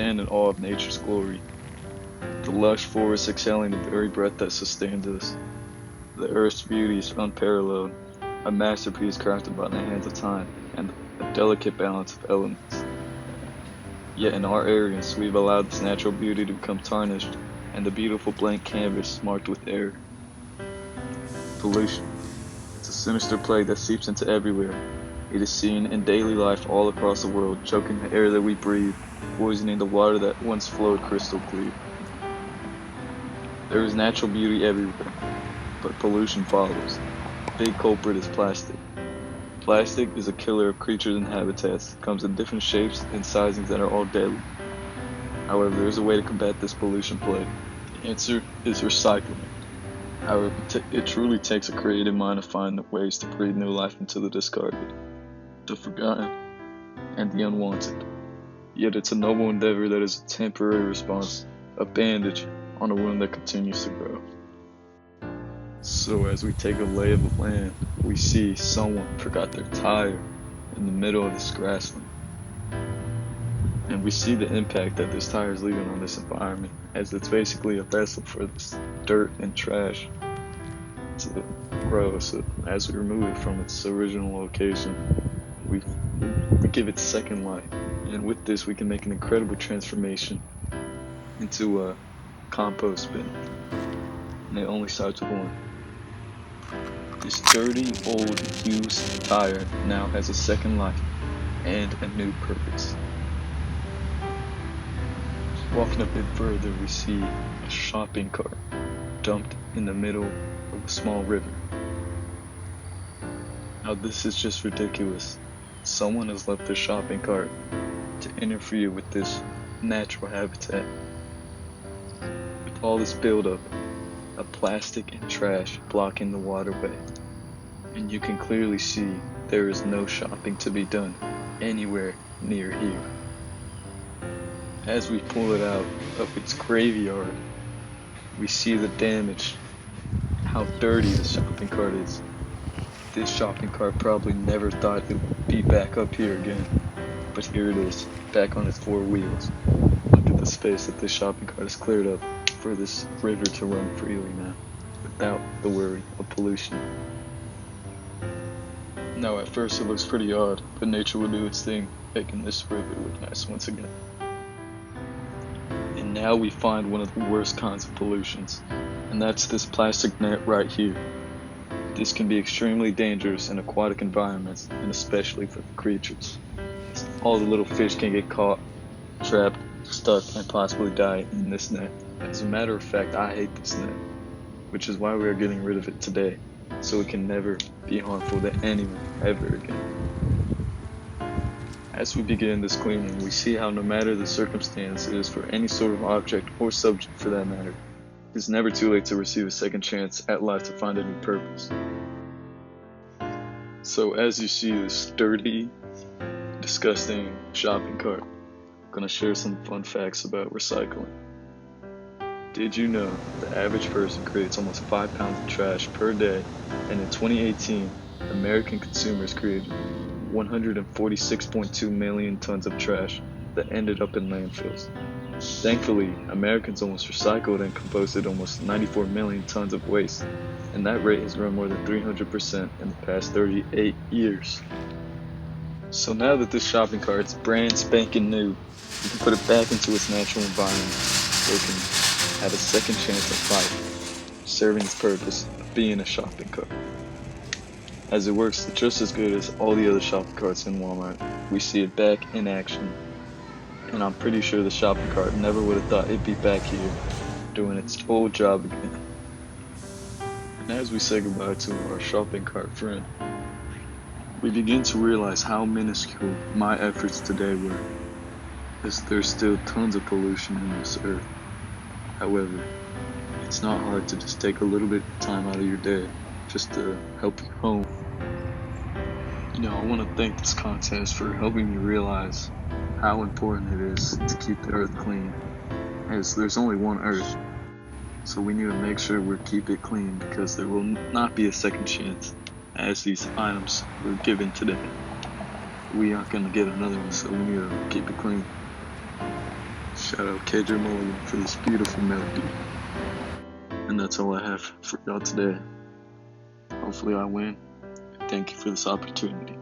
stand in awe of nature's glory. The lush forest exhaling the very breath that sustains us. The earth's beauty is unparalleled, a masterpiece crafted by the hands of time, and a delicate balance of elements. Yet in our arrogance, we've allowed this natural beauty to become tarnished, and the beautiful blank canvas marked with error. Pollution. It's a sinister plague that seeps into everywhere. It is seen in daily life all across the world, choking the air that we breathe, poisoning the water that once flowed crystal clear. There is natural beauty everywhere, but pollution follows. The big culprit is plastic. Plastic is a killer of creatures and habitats. It comes in different shapes and sizings that are all deadly. However, there is a way to combat this pollution plague. The answer is recycling. However, it truly takes a creative mind to find ways to breathe new life into the discarded, the forgotten, and the unwanted. Yet it's a noble endeavor that is a temporary response, a bandage on a wound that continues to grow. So as we take a lay of the land, we see someone forgot their tire in the middle of this grassland. And we see the impact that this tire is leaving on this environment, as it's basically a vessel for this dirt and trash to grow. So as we remove it from its original location, we give it second life. And with this, we can make an incredible transformation into a compost bin. And it only starts with one. This dirty, old, used tire now has a second life and a new purpose. Walking a bit further, we see a shopping cart dumped in the middle of a small river. Now this is just ridiculous. Someone has left their shopping cart to interfere with this natural habitat. With all this buildup of plastic and trash blocking the waterway, and you can clearly see there is no shopping to be done anywhere near here. As we pull it out of its graveyard, we see the damage, how dirty the shopping cart is. This shopping cart probably never thought it would be back up here again, but here it is, back on its four wheels. Look at the space that this shopping cart has cleared up for this river to run freely now, without the worry of pollution. Now at first it looks pretty odd, but nature will do its thing, making this river look nice once again. And now we find one of the worst kinds of pollutions, and that's this plastic net right here. This can be extremely dangerous in aquatic environments, and especially for the creatures. All the little fish can get caught, trapped, stuck, and possibly die in this net. As a matter of fact, I hate this net, which is why we are getting rid of it today, so it can never be harmful to anyone ever again. As we begin this cleaning, we see how no matter the circumstance it is for any sort of object or subject for that matter, it's never too late to receive a second chance at life to find a new purpose. So as you see this dirty, disgusting shopping cart, I'm going to share some fun facts about recycling. Did you know the average person creates almost 5 pounds of trash per day, and in 2018, American consumers created 146.2 million tons of trash that ended up in landfills. Thankfully, Americans almost recycled and composted almost 94 million tons of waste, and that rate has grown more than 300% in the past 38 years. So now that this shopping cart is brand spanking new, you can put it back into its natural environment so it can have a second chance at life, serving its purpose of being a shopping cart. As it works just as good as all the other shopping carts in Walmart, we see it back in action, and I'm pretty sure the shopping cart never would have thought it'd be back here, doing its old job again. And as we say goodbye to our shopping cart friend, we begin to realize how minuscule my efforts today were, as there's still tons of pollution in this earth. However, it's not hard to just take a little bit of time out of your day just to help your home. I want to thank this contest for helping me realize how important it is to keep the earth clean, as there's only one earth, so we need to make sure we keep it clean, because there will not be a second chance as these items were given today. We aren't going to get another one, so we need to keep it clean. Shout out KJ Mulligan for this beautiful melody. And that's all I have for y'all today. Hopefully I win. Thank you for this opportunity.